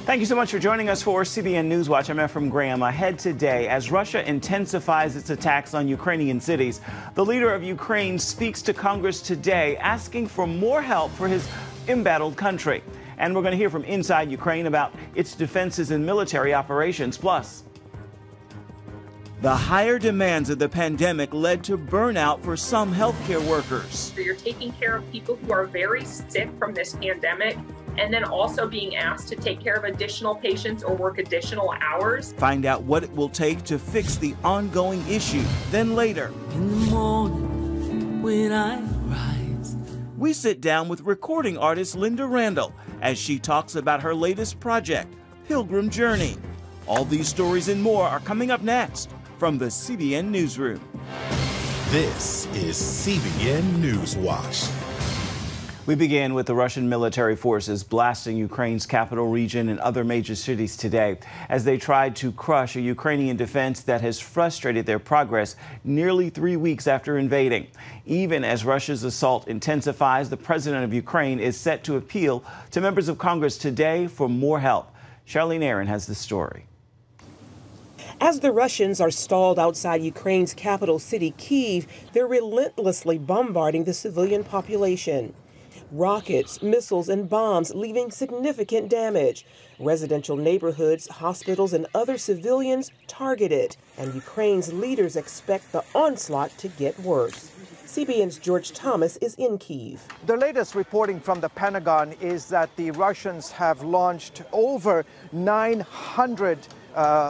Thank you so much for joining us for CBN NewsWatch. I'm Ephraim Graham. Ahead today, as Russia intensifies its attacks on Ukrainian cities, the leader of Ukraine speaks to Congress today, asking for more help for his embattled country. And we're going to hear from inside Ukraine about its defenses and military operations. Plus, the higher demands of the pandemic led to burnout for some healthcare workers. You're taking care of people who are very sick from this pandemic, and then also being asked to take care of additional patients or work additional hours. Find out what it will take to fix the ongoing issue. Then later, in the morning when I rise, we sit down with recording artist Linda Randall as she talks about her latest project, Pilgrim Journey. All these stories and more are coming up next from the CBN Newsroom. This is CBN NewsWatch. We begin with the Russian military forces blasting Ukraine's capital region and other major cities today as they tried to crush a Ukrainian defense that has frustrated their progress nearly 3 weeks after invading. Even as Russia's assault intensifies, the president of Ukraine is set to appeal to members of Congress today for more help. Charlene Aaron has the story. As the Russians are stalled outside Ukraine's capital city, Kyiv, they're relentlessly bombarding the civilian population. Rockets, missiles, and bombs leaving significant damage. Residential neighborhoods, hospitals, and other civilians targeted. And Ukraine's leaders expect the onslaught to get worse. CBN's George Thomas is in Kyiv. The latest reporting from the Pentagon is that the Russians have launched over 900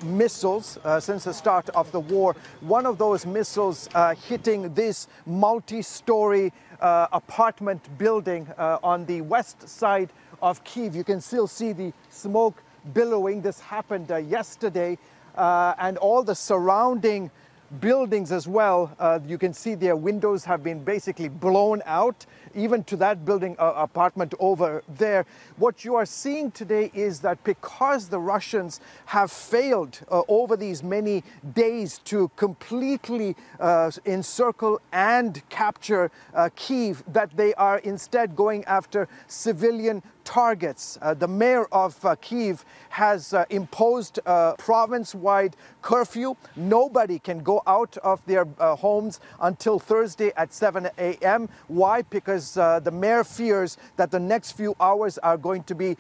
missiles since the start of the war. One of those missiles hitting this multi-story apartment building on the west side of Kyiv. You can still see the smoke billowing. This happened yesterday, and all the surrounding buildings as well. You can see their windows have been basically blown out, even to that building apartment over there. What you are seeing today is that because the Russians have failed over these many days to completely encircle and capture Kyiv, that they are instead going after civilian targets. The mayor of Kyiv has imposed a province-wide curfew. Nobody can go out of their homes until Thursday at 7 a.m. Why? Because the mayor fears that the next few hours are going to be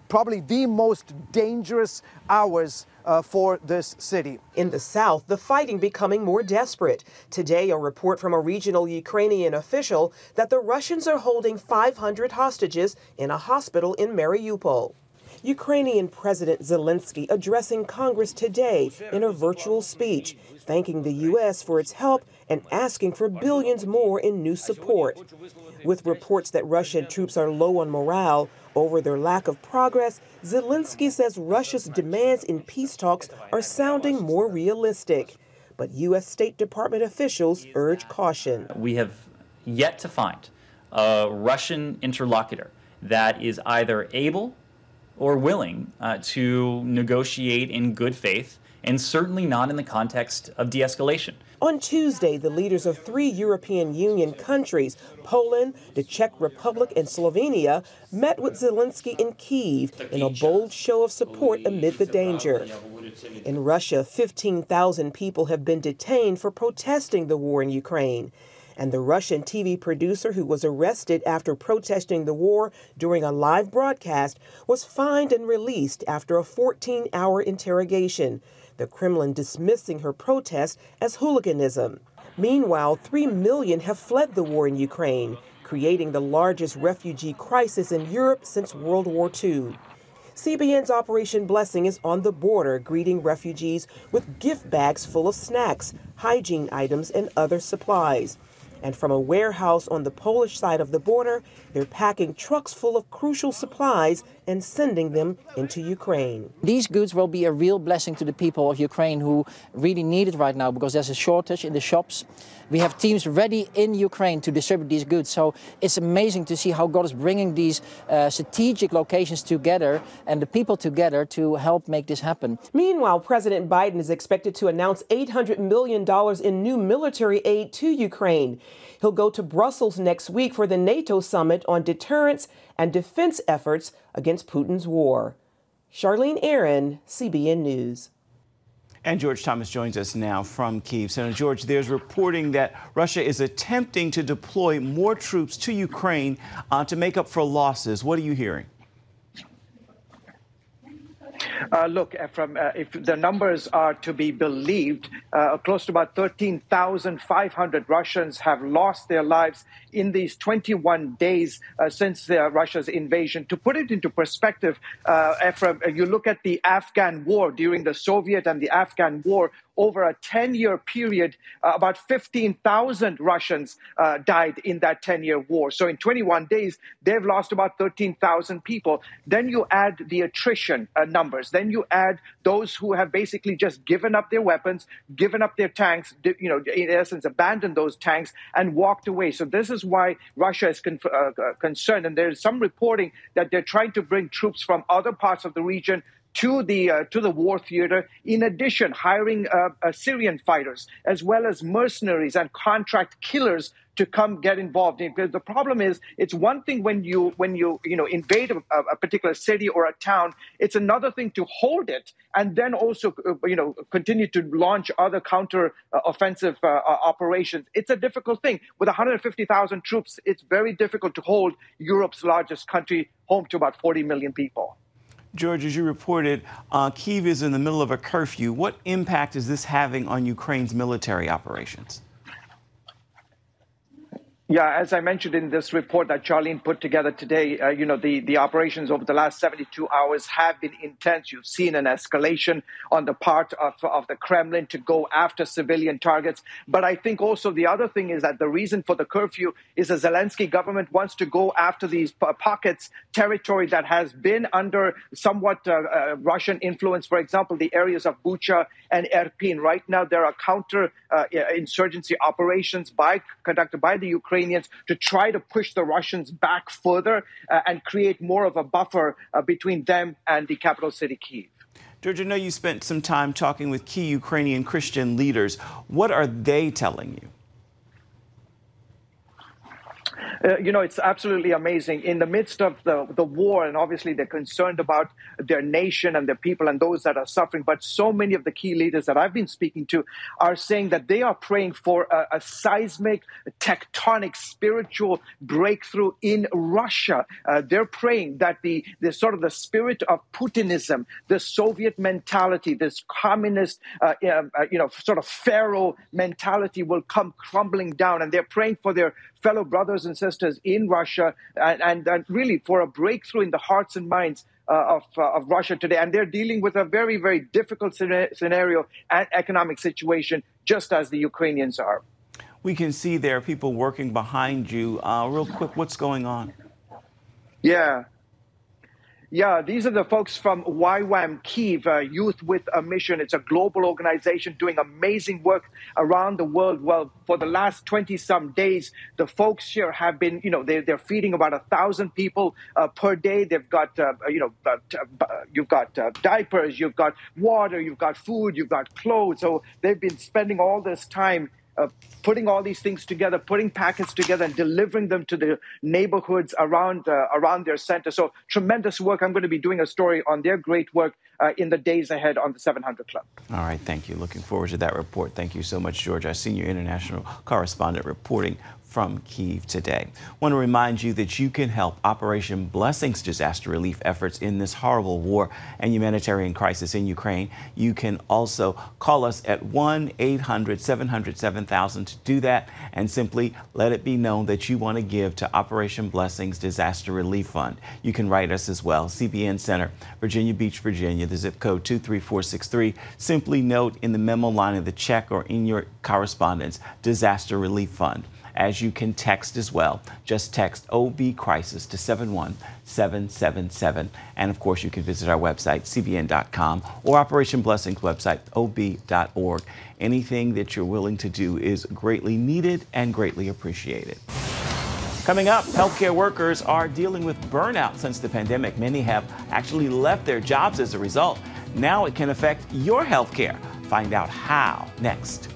probably the most dangerous hours for this city. In the south, the fighting becoming more desperate. Today, a report from a regional Ukrainian official that the Russians are holding 500 hostages in a hospital in Mariupol. Ukrainian President Zelensky addressing Congress today in a virtual speech, thanking the U.S. for its help and asking for billions more in new support. With reports that Russian troops are low on morale over their lack of progress, Zelensky says Russia's demands in peace talks are sounding more realistic. But U.S. State Department officials urge caution. We have yet to find a Russian interlocutor that is either able or willing to negotiate in good faith, and certainly not in the context of de-escalation. On Tuesday, the leaders of 3 European Union countries, Poland, the Czech Republic, and Slovenia, met with Zelensky in Kyiv in a bold show of support amid the danger. In Russia, 15,000 people have been detained for protesting the war in Ukraine. And the Russian TV producer who was arrested after protesting the war during a live broadcast was fined and released after a 14-hour interrogation, the Kremlin dismissing her protest as hooliganism. Meanwhile, 3 million have fled the war in Ukraine, creating the largest refugee crisis in Europe since World War II. CBN's Operation Blessing is on the border, greeting refugees with gift bags full of snacks, hygiene items, and other supplies. And from a warehouse on the Polish side of the border, they're packing trucks full of crucial supplies and sending them into Ukraine. These goods will be a real blessing to the people of Ukraine who really need it right now because there's a shortage in the shops. We have teams ready in Ukraine to distribute these goods. So it's amazing to see how God is bringing these strategic locations together and the people together to help make this happen. Meanwhile, President Biden is expected to announce $800 million in new military aid to Ukraine. He'll go to Brussels next week for the NATO summit on deterrence and defense efforts against Putin's war. Charlene Aaron, CBN News. And George Thomas joins us now from Kyiv. Senator George, there's reporting that Russia is attempting to deploy more troops to Ukraine to make up for losses. What are you hearing? Look, Ephraim, if the numbers are to be believed, close to about 13,500 Russians have lost their lives in these 21 days since Russia's invasion. To put it into perspective, Ephraim, you look at the Afghan war during the Soviet and the Afghan war. Over a 10-year period, about 15,000 Russians died in that 10-year war. So in 21 days, they've lost about 13,000 people. Then you add the attrition numbers. Then you add those who have basically just given up their weapons, given up their tanks, in essence, abandoned those tanks and walked away. So this is why Russia is concerned. And there's some reporting that they're trying to bring troops from other parts of the region to the war theater, in addition, hiring Syrian fighters, as well as mercenaries and contract killers to come get involved. Because the problem is, it's one thing when you invade a particular city or a town. It's another thing to hold it and then also continue to launch other counter offensive operations. It's a difficult thing. With 150,000 troops, it's very difficult to hold Europe's largest country, home to about 40 million people. George, as you reported, Kyiv is in the middle of a curfew. What impact is this having on Ukraine's military operations? Yeah, as I mentioned in this report that Charlene put together today, the operations over the last 72 hours have been intense. You've seen an escalation on the part of the Kremlin to go after civilian targets. But I think also the other thing is that the reason for the curfew is the Zelensky government wants to go after these pockets, territory that has been under somewhat Russian influence. For example, the areas of Bucha and Irpin. Right now, there are counter-insurgency operations conducted by the Ukrainians to try to push the Russians back further and create more of a buffer between them and the capital city, Kyiv. George, I know you spent some time talking with key Ukrainian Christian leaders. What are they telling you? It's absolutely amazing. In the midst of the war, and obviously they're concerned about their nation and their people and those that are suffering, but so many of the key leaders that I've been speaking to are saying that they are praying for a seismic, tectonic, spiritual breakthrough in Russia. They're praying that the sort of the spirit of Putinism, the Soviet mentality, this communist, sort of pharaoh mentality will come crumbling down. And they're praying for their fellow brothers and sisters in Russia and really for a breakthrough in the hearts and minds of Russia today. And they're dealing with a very, very difficult scenario and economic situation, just as the Ukrainians are. We can see there are people working behind you. Real quick, what's going on? Yeah, these are the folks from YWAM Kyiv, Youth with a Mission. It's a global organization doing amazing work around the world. Well, for the last 20-some days, the folks here have been, they're feeding about 1,000 people per day. They've got, you've got diapers, you've got water, you've got food, you've got clothes. So they've been spending all this time putting all these things together, putting packets together and delivering them to the neighborhoods around their center. So tremendous work. I'm going to be doing a story on their great work in the days ahead on the 700 Club. All right. Thank you. Looking forward to that report. Thank you so much, George, our senior international correspondent reporting from Kyiv today. I want to remind you that you can help Operation Blessings disaster relief efforts in this horrible war and humanitarian crisis in Ukraine. You can also call us at 1-800-700-7000 to do that and simply let it be known that you want to give to Operation Blessings Disaster Relief Fund. You can write us as well, CBN Center, Virginia Beach, Virginia, the zip code 23463. Simply note in the memo line of the check or in your correspondence, Disaster Relief Fund. As you can text as well, just text OB Crisis to 71777. And of course, you can visit our website, cbn.com, or Operation Blessings website, ob.org. Anything that you're willing to do is greatly needed and greatly appreciated. Coming up, healthcare workers are dealing with burnout since the pandemic. Many have actually left their jobs as a result. Now it can affect your healthcare. Find out how next.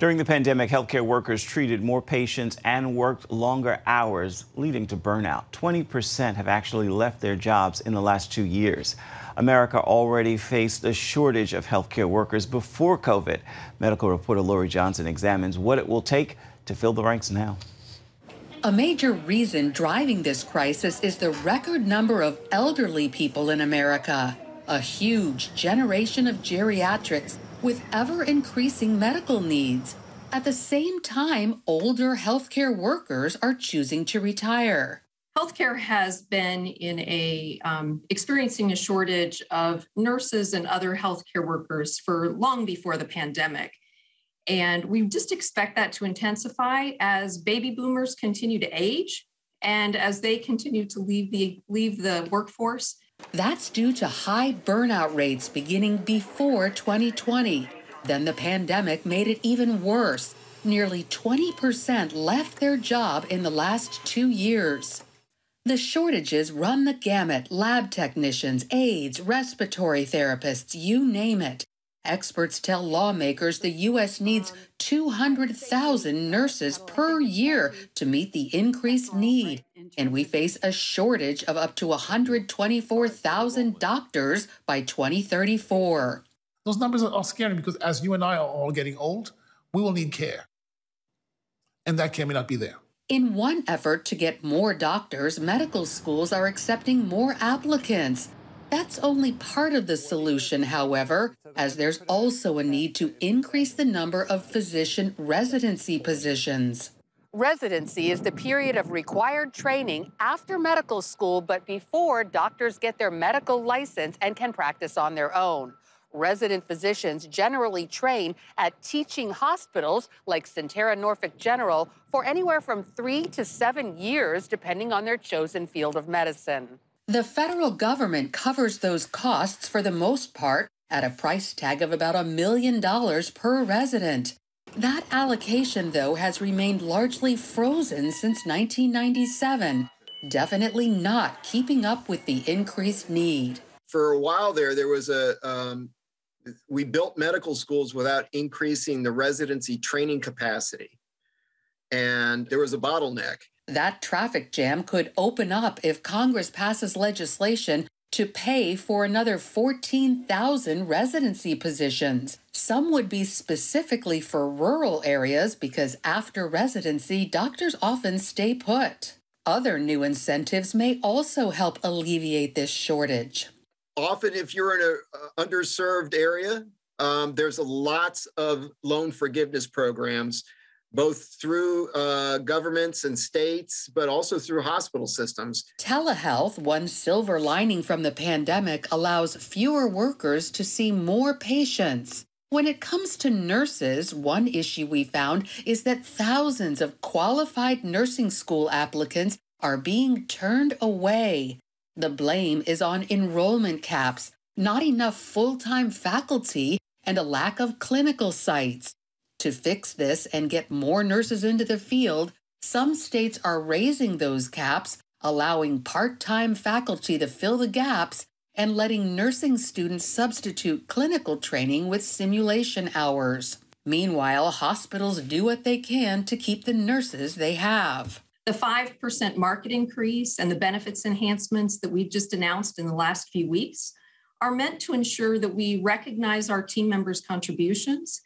During the pandemic, healthcare workers treated more patients and worked longer hours, leading to burnout. 20% have actually left their jobs in the last 2 years. America already faced a shortage of healthcare workers before COVID. Medical reporter Lori Johnson examines what it will take to fill the ranks now. A major reason driving this crisis is the record number of elderly people in America. A huge generation of geriatrics with ever-increasing medical needs. At the same time, older healthcare workers are choosing to retire. Healthcare has been experiencing a shortage of nurses and other healthcare workers for long before the pandemic. And we just expect that to intensify as baby boomers continue to age and as they continue to leave the workforce. That's due to high burnout rates beginning before 2020. Then the pandemic made it even worse. Nearly 20% left their job in the last 2 years. The shortages run the gamut: lab technicians, aides, respiratory therapists, you name it. Experts tell lawmakers the U.S. needs 200,000 nurses per year to meet the increased need. And we face a shortage of up to 124,000 doctors by 2034. Those numbers are scary because as you and I are all getting old, we will need care. And that care may not be there. In one effort to get more doctors, medical schools are accepting more applicants. That's only part of the solution, however, as there's also a need to increase the number of physician residency positions. Residency is the period of required training after medical school, but before doctors get their medical license and can practice on their own. Resident physicians generally train at teaching hospitals like Sentara Norfolk General for anywhere from 3 to 7 years, depending on their chosen field of medicine. The federal government covers those costs for the most part at a price tag of about $1 million per resident. That allocation, though, has remained largely frozen since 1997, definitely not keeping up with the increased need. For a while there was we built medical schools without increasing the residency training capacity, and there was a bottleneck. That traffic jam could open up if Congress passes legislation to pay for another 14,000 residency positions. Some would be specifically for rural areas because after residency, doctors often stay put. Other new incentives may also help alleviate this shortage. Often, if you're in an underserved area, there's lots of loan forgiveness programs, both through governments and states, but also through hospital systems. Telehealth, one silver lining from the pandemic, allows fewer workers to see more patients. When it comes to nurses, one issue we found is that thousands of qualified nursing school applicants are being turned away. The blame is on enrollment caps, not enough full-time faculty, and a lack of clinical sites. To fix this and get more nurses into the field, some states are raising those caps, allowing part-time faculty to fill the gaps, and letting nursing students substitute clinical training with simulation hours. Meanwhile, hospitals do what they can to keep the nurses they have. The 5% market increase and the benefits enhancements that we've just announced in the last few weeks are meant to ensure that we recognize our team members' contributions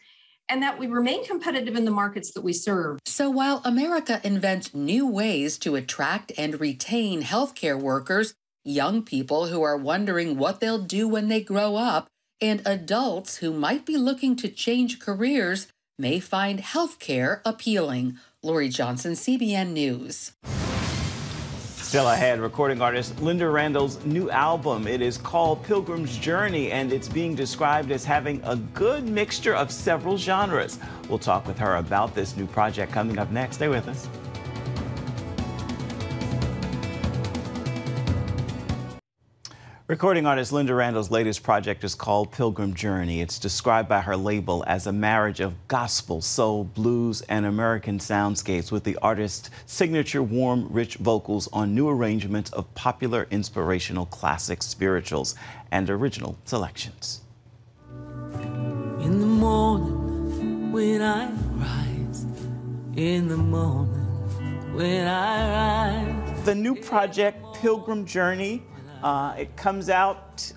and that we remain competitive in the markets that we serve. So while America invents new ways to attract and retain healthcare workers, young people who are wondering what they'll do when they grow up, and adults who might be looking to change careers may find healthcare appealing. Lori Johnson, CBN News. Still ahead, recording artist Linda Randall's new album. It is called Pilgrim's Journey, and it's being described as having a good mixture of several genres. We'll talk with her about this new project coming up next. Stay with us. Recording artist Linda Randall's latest project is called Pilgrim Journey. It's described by her label as a marriage of gospel, soul, blues, and American soundscapes with the artist's signature warm, rich vocals on new arrangements of popular inspirational classic spirituals and original selections. In the morning, when I rise in the morning, when I rise. The new project, Pilgrim Journey, it comes out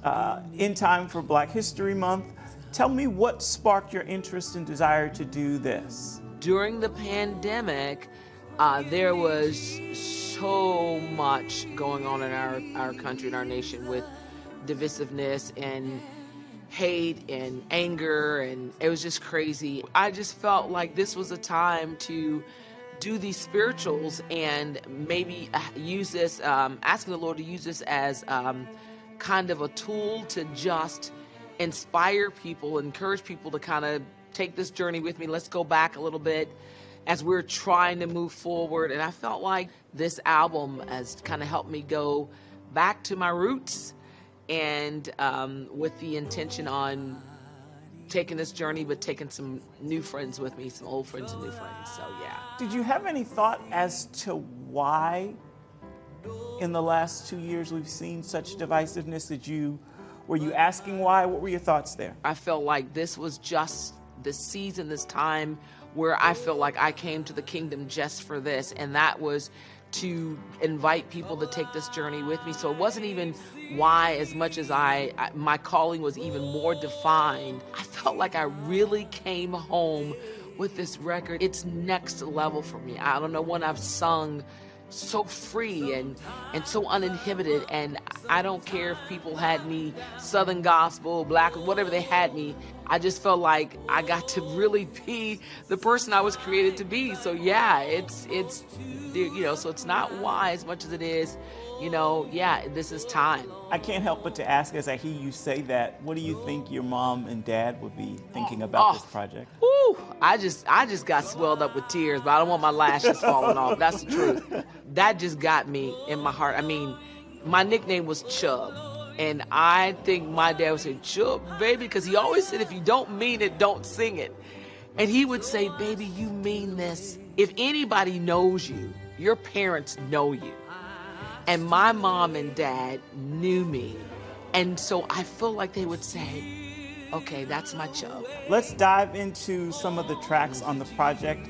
in time for Black History Month. Tell me what sparked your interest and desire to do this? During the pandemic, there was so much going on in our country and our nation with divisiveness and hate and anger, and it was just crazy. I just felt like this was a time to do these spirituals and maybe use this, asking the Lord to use this as kind of a tool to just inspire people, encourage people to kind of take this journey with me. Let's go back a little bit as we're trying to move forward. And I felt like this album has kind of helped me go back to my roots, and with the intention on taking this journey, but taking some new friends with me, some old friends and new friends. So yeah. Did you have any thought as to why in the last 2 years we've seen such divisiveness? Were you asking why? What were your thoughts there? I felt like this was just the season, this time where I felt like I came to the kingdom just for this, and that was to invite people to take this journey with me. So it wasn't even why as much as my calling was even more defined. I felt like I really came home with this record. It's next level for me. I don't know when I've sung so free and so uninhibited, and I don't care if people had me Southern gospel, Black, whatever they had me. I just felt like I got to really be the person I was created to be. So yeah, it's so it's not why as much as it is, yeah, this is time. I can't help but to ask, as I hear you say that, what do you think your mom and dad would be thinking about this project? Woo! I just got swelled up with tears, but I don't want my lashes falling off. That's the truth. That just got me in my heart. I mean, my nickname was Chub, and I think my dad would say, Chub, baby, because he always said, if you don't mean it, don't sing it. And he would say, baby, you mean this. If anybody knows you, your parents know you. And my mom and dad knew me. And so I feel like they would say, okay, that's my Chub. Let's dive into some of the tracks on the project.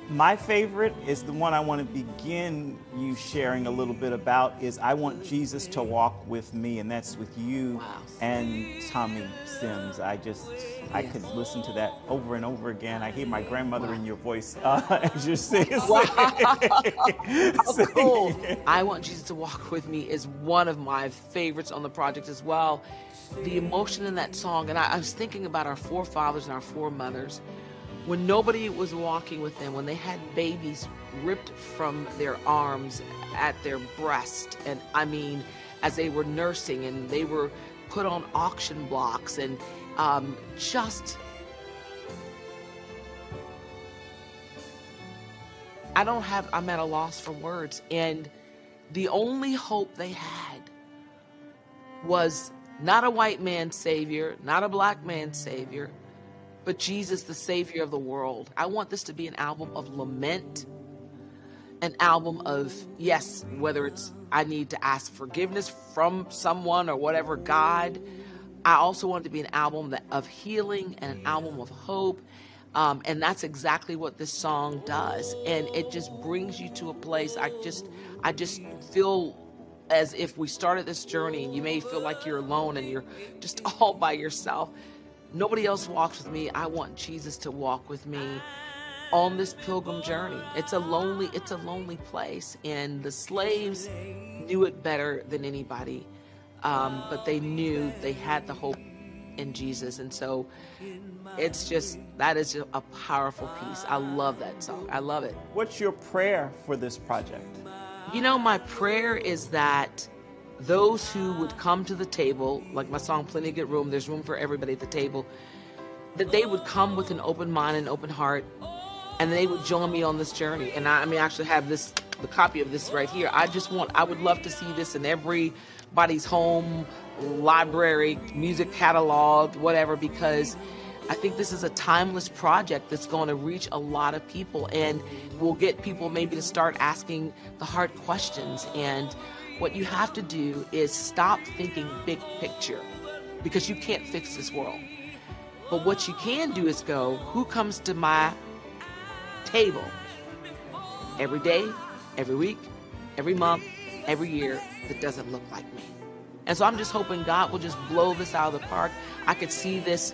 My favorite is the one I want to begin you sharing a little bit about is I Want Jesus to Walk With Me, and that's with you and Tommy Sims. I could listen to that over and over again. I hear my grandmother in your voice as you're singing. Cool. I Want Jesus to Walk With Me is one of my favorites on the project as well. The emotion in that song, and I was thinking about our forefathers and our foremothers. When nobody was walking with them, when they had babies ripped from their arms at their breast, and I mean, as they were nursing and they were put on auction blocks, and I'm at a loss for words. And the only hope they had was not a white man's savior, not a Black man's savior, but Jesus, the Savior of the world. I want this to be an album of lament, an album of, yes, whether it's I need to ask forgiveness from someone or whatever, God. I also want it to be an album of healing and an album of hope. And that's exactly what this song does. And it just brings you to a place, I just feel as if we started this journey and you may feel like you're alone and you're just all by yourself. Nobody else walks with me. I want Jesus to walk with me on this pilgrim journey. It's a lonely place, and the slaves knew it better than anybody, but they knew they had the hope in Jesus, and so that is just a powerful piece. I love that song. I love it. What's your prayer for this project? My prayer is that those who would come to the table, like my song, Plenty of Good Room, there's room for everybody at the table, that they would come with an open mind and open heart, and they would join me on this journey. And I actually have the copy of this right here. I would love to see this in everybody's home, library, music catalog, whatever, because I think this is a timeless project that's going to reach a lot of people, and will get people maybe to start asking the hard questions. And what you have to do is stop thinking big picture, because you can't fix this world. But what you can do is go, who comes to my table every day, every week, every month, every year that doesn't look like me? And so I'm just hoping God will just blow this out of the park. I could see this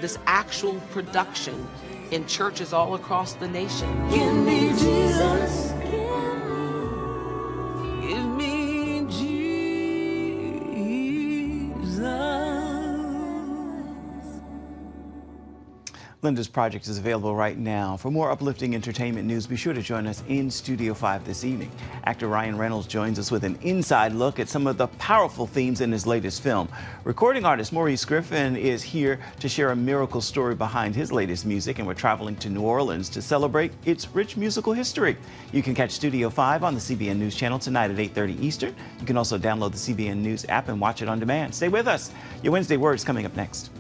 this actual production in churches all across the nation. Give me Jesus. Give me Jesus. Linda's Project is available right now. For more uplifting entertainment news, be sure to join us in Studio 5 this evening. Actor Randall joins us with an inside look at some of the powerful themes in his latest film. Recording artist Maurice Griffin is here to share a miracle story behind his latest music, and we're traveling to New Orleans to celebrate its rich musical history. You can catch Studio 5 on the CBN News Channel tonight at 8:30 Eastern. You can also download the CBN News app and watch it on demand. Stay with us. Your Wednesday Word is coming up next.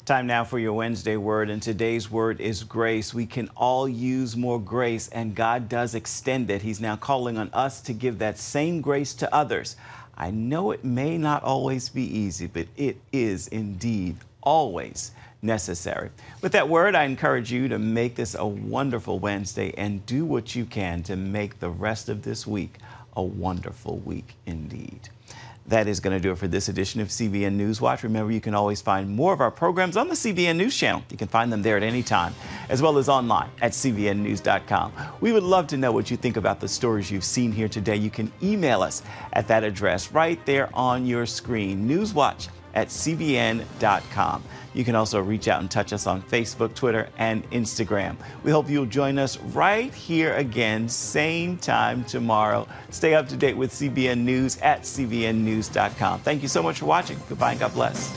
Time now for your Wednesday Word, and today's word is grace. We can all use more grace, and God does extend it. He's now calling on us to give that same grace to others. I know it may not always be easy, but it is indeed always necessary. With that word, I encourage you to make this a wonderful Wednesday and do what you can to make the rest of this week a wonderful week indeed. That is going to do it for this edition of CBN News Watch. Remember, you can always find more of our programs on the CBN News Channel. You can find them there at any time, as well as online at cbnnews.com. We would love to know what you think about the stories you've seen here today. You can email us at that address right there on your screen, newswatch@cbn.com. You can also reach out and touch us on Facebook, Twitter, and Instagram. We hope you'll join us right here again, same time tomorrow. Stay up to date with CBN News at cbnnews.com. Thank you so much for watching. Goodbye and God bless.